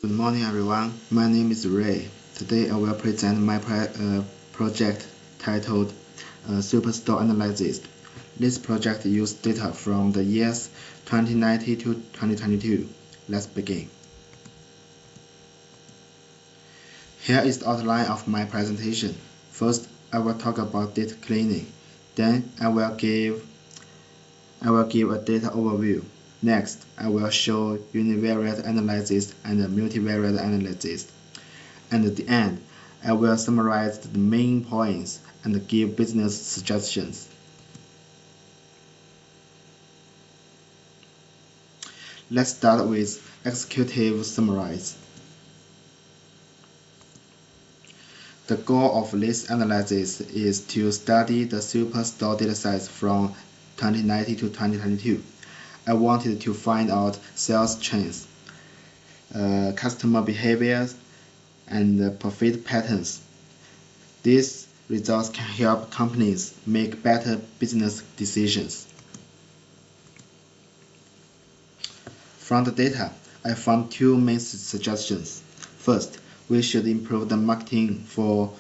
Good morning, everyone. My name is Ray. Today I will present my project titled Superstore Analysis. This project used data from the years 2019 to 2022. Let's begin. Here is the outline of my presentation. First, I will talk about data cleaning. Then I will give a data overview. Next, I will show univariate analysis and multivariate analysis. And at the end, I will summarize the main points and give business suggestions. Let's start with executive summarize. The goal of this analysis is to study the Superstore datasets from 2019 to 2022. I wanted to find out sales trends, customer behaviors, and profit patterns. These results can help companies make better business decisions. From the data, I found two main suggestions. First, we should improve the marketing for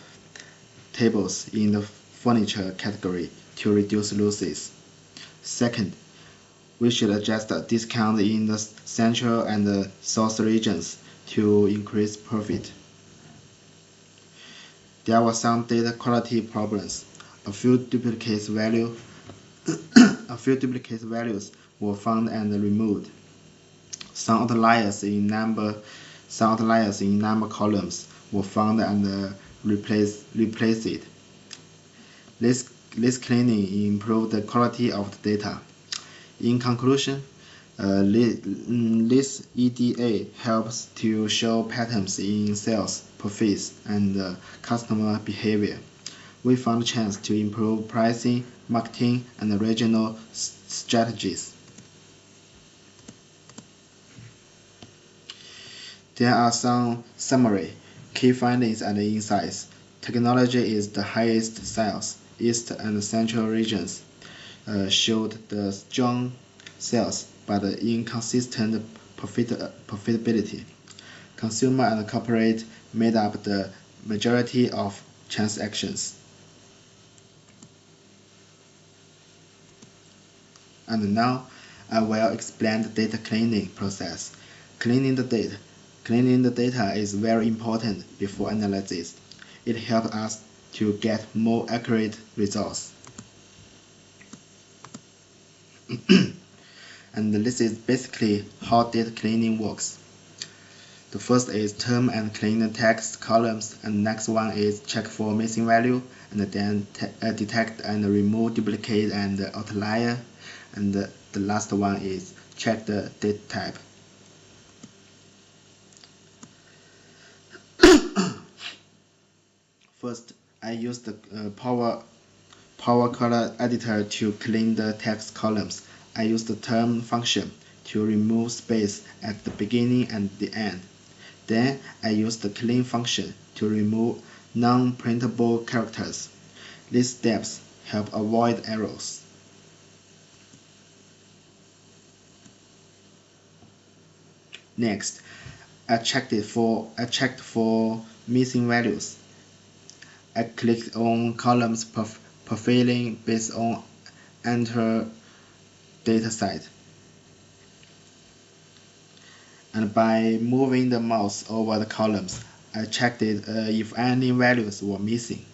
tables in the furniture category to reduce losses. Second, we should adjust the discount in the central and the south regions to increase profit. There were some data quality problems. A few duplicate values were found and removed. Some outliers in number columns were found and replaced. This cleaning improved the quality of the data. In conclusion, this EDA helps to show patterns in sales, profits, and customer behavior. We found a chance to improve pricing, marketing, and regional strategies. There are some summary, key findings and insights. Technology is the highest sales. East and Central regions showed the strong sales but inconsistent profitability. Consumer and corporate made up the majority of transactions. And now I will explain the data cleaning process. Cleaning the data is very important before analysis. It helps us to get more accurate results. And this is basically how data cleaning works. The first is term and clean the text columns, and next one is check for missing value, and then detect and remove duplicate and outlier, and the last one is check the data type. First, I use the Power Color Editor to clean the text columns. I use the term function to remove space at the beginning and the end. Then I use the clean function to remove non-printable characters. These steps help avoid errors. Next, I checked for missing values. I clicked on columns profiling based on enter dataset. And by moving the mouse over the columns, I checked if any values were missing.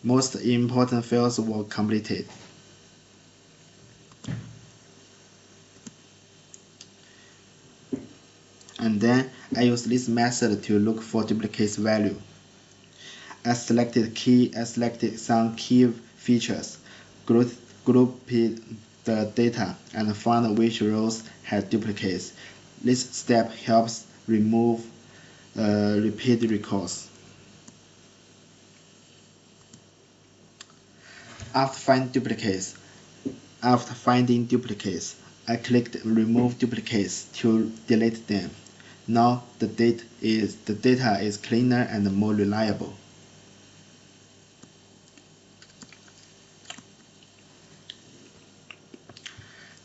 Most important fields were completed. And then I used this method to look for duplicate value. I selected some key features, grouped the data, and found which rows had duplicates. This step helps remove repeat recalls. After finding duplicates, I clicked remove duplicates to delete them. Now the data is cleaner and more reliable.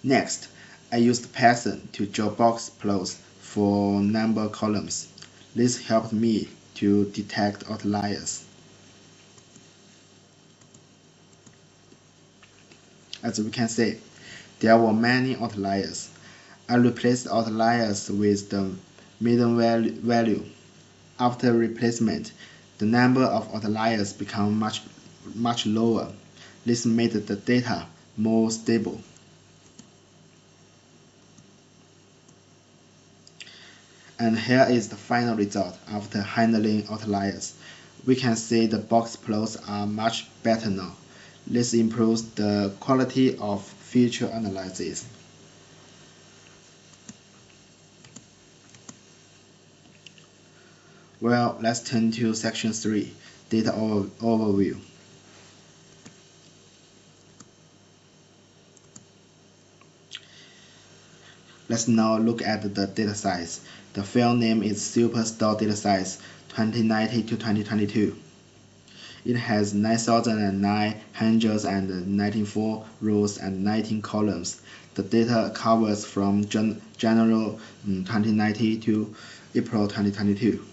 Next, I used Python to draw box plots for number columns. This helped me to detect outliers. As we can see, there were many outliers. I replaced outliers with the median value. After replacement, the number of outliers became much lower. This made the data more stable. And here is the final result after handling outliers. We can see the box plots are much better now. This improves the quality of future analysis. Well, let's turn to section 3, data overview. Let's now look at the data size. The file name is Superstore data size 2090 to 2022. It has 9,994 rows and 19 columns. The data covers from January 2090 to April 2022.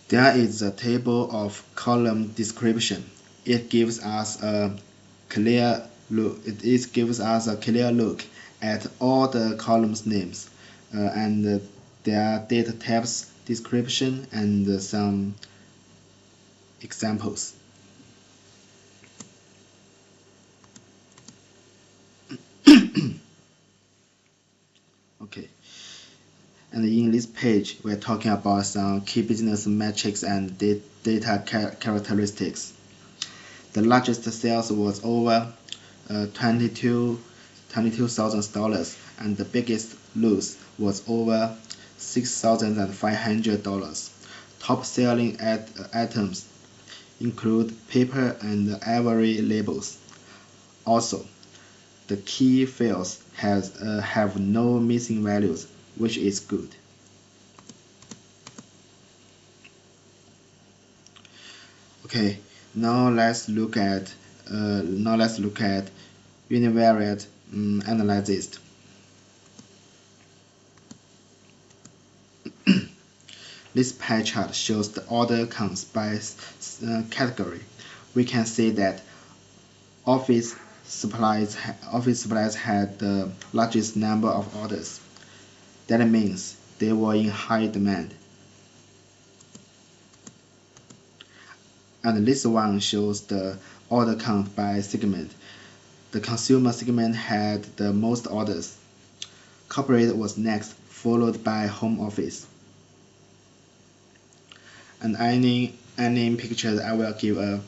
There is a table of column description. It gives us a clear look. It gives us a clear look at all the columns names and their data types description and some examples. Okay. And in this page, we're talking about some key business metrics and data characteristics. The largest sales was over $22,000 and the biggest loss was over $6,500. Top selling items include paper and ivory labels. Also, the key fields have no missing values, which is good. Okay, now let's look at univariate analysis. This pie chart shows the order counts by category. We can see that office supplies had the largest number of orders. That means they were in high demand. And this one shows the order count by segment. The consumer segment had the most orders. Corporate was next, followed by home office. And any picture, I will give a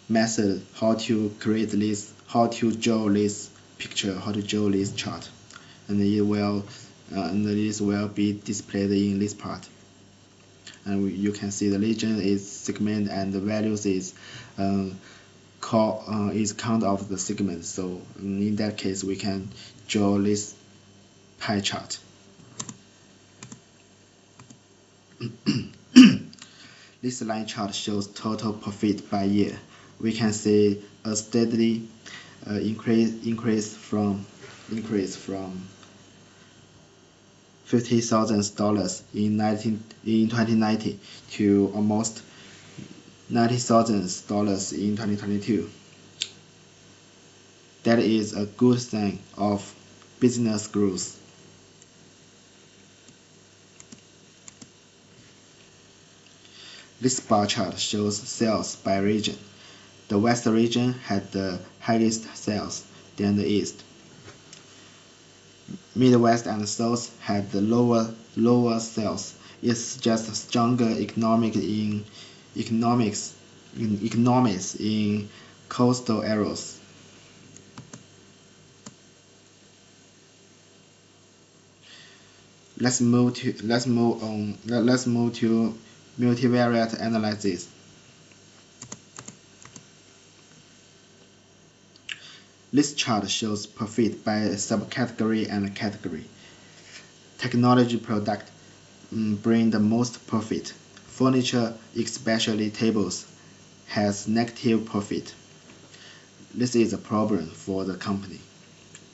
method how to create this, how to draw this picture, how to draw this chart, and this will be displayed in this part. And you can see the region is segment and the values is count of the segment. So in that case, we can draw this pie chart. This line chart shows total profit by year. We can see a steady increase from $50,000 in 2090 to almost $90,000 in 2022. That is a good sign of business growth. This bar chart shows sales by region. The West region had the highest sales, then the East. Midwest and South had the lower sales. It's just stronger economics in coastal areas. Let's move to multivariate analysis. This chart shows profit by subcategory and category. Technology product bring the most profit. Furniture, especially tables, has negative profit. This is a problem for the company.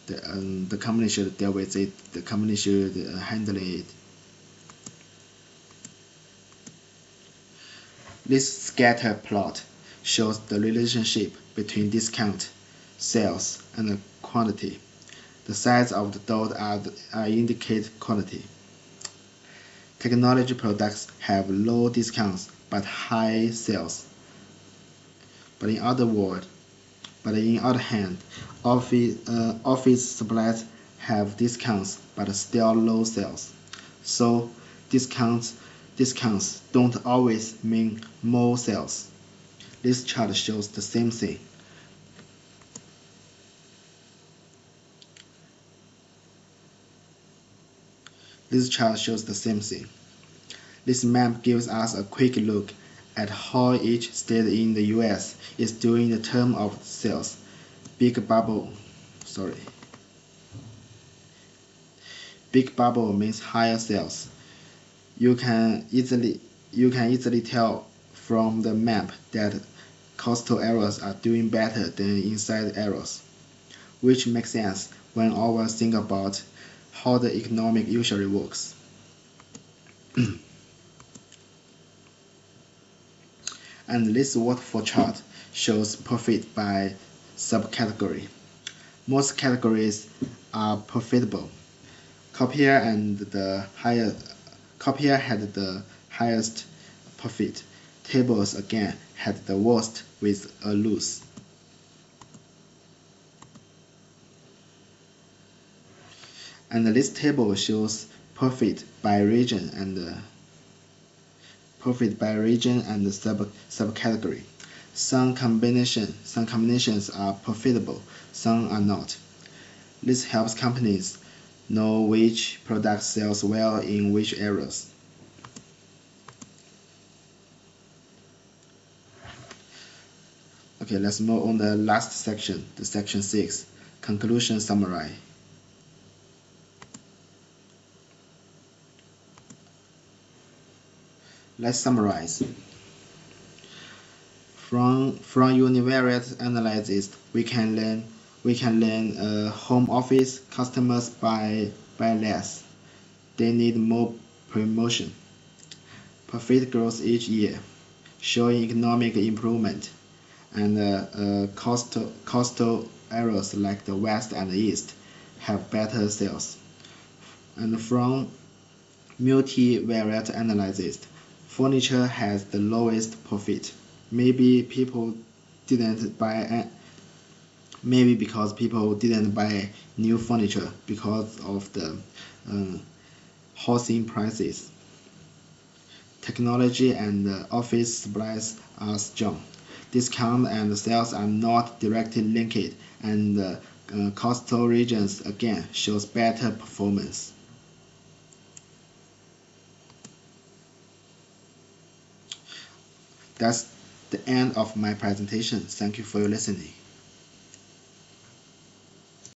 The company should deal with it. The company should handle it. This scatter plot shows the relationship between discount, sales, and quantity. The size of the dots indicate quantity. Technology products have low discounts but high sales. But in other hand, office supplies have discounts but still low sales. So discounts don't always mean more sales. This chart shows the same thing. This chart shows the same thing. This map gives us a quick look at how each state in the US is doing in terms of sales. Big bubble means higher sales. You can easily tell from the map that coastal areas are doing better than inside areas, which makes sense when we think about how the economic usually works. And this waterfall chart shows profit by subcategory. Most categories are profitable. Copier had the highest profit. Tables again had the worst with a loss. And this table shows profit by region and subcategory. Some combinations are profitable, some are not. This helps companies know which product sells well in which areas. Okay, let's move on the last section, the section 6, conclusion summary. Let's summarize. From univariate analysis, we can learn home office customers buy less. They need more promotion. Profit grows each year, showing economic improvement, and coastal areas like the West and the East have better sales. And from multivariate analysis, furniture has the lowest profit. Maybe because people didn't buy new furniture because of the housing prices. Technology and office supplies are strong. Discount and sales are not directly linked, and coastal regions again shows better performance. That's the end of my presentation. Thank you for your listening.